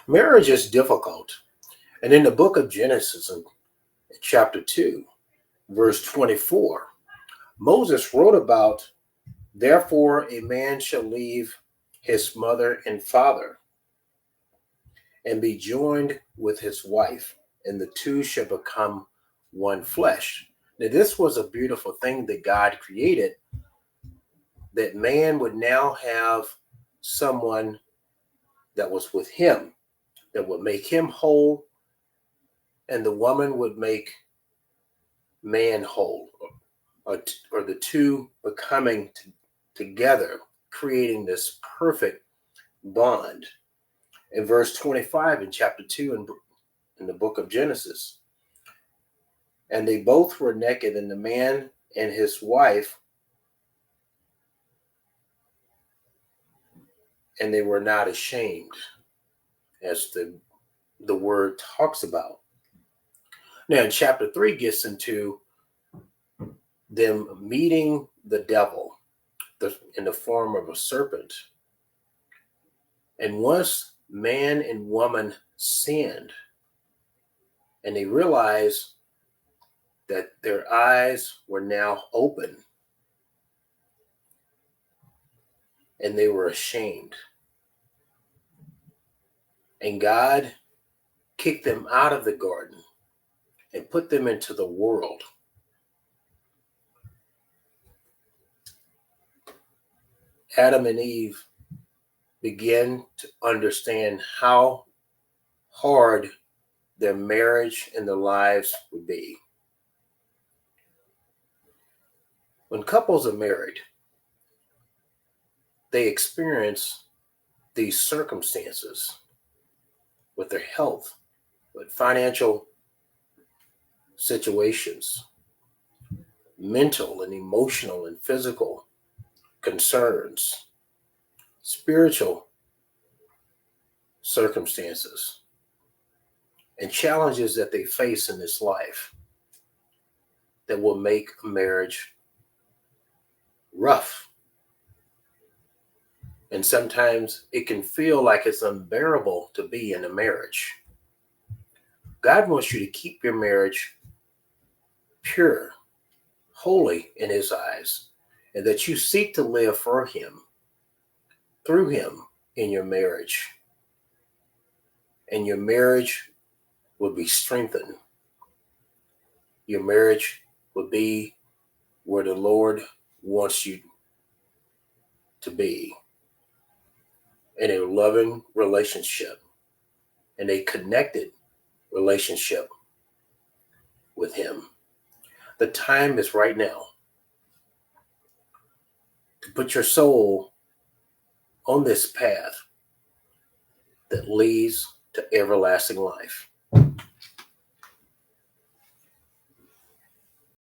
Marriage is difficult. And in the book of Genesis, in chapter 2, verse 24, Moses wrote about, therefore a man shall leave his mother and father and be joined with his wife, and the two shall become one flesh. Now, this was a beautiful thing that God created, that man would now have someone that was with him, that would make him whole, and the woman would make man whole, or the two becoming together, creating this perfect bond. In verse 25 in chapter 2 in the book of Genesis, and they both were naked, and the man and his wife, and they were not ashamed, as the word talks about. Now, in chapter 3 gets into them meeting the devil in the form of a serpent. And once man and woman sinned, and they realized that their eyes were now open, and they were ashamed. And God kicked them out of the garden and put them into the world. Adam and Eve began to understand how hard their marriage and their lives would be. When couples are married, they experience these circumstances with their health, with financial situations, mental and emotional and physical concerns, spiritual circumstances, and challenges that they face in this life that will make a marriage rough. And sometimes it can feel like it's unbearable to be in a marriage. God wants you to keep your marriage pure, holy in his eyes, and that you seek to live for him, through him in your marriage. And your marriage will be strengthened. Your marriage will be where the Lord wants you to be, in a loving relationship, in a connected relationship with him. The time is right now to put your soul on this path that leads to everlasting life.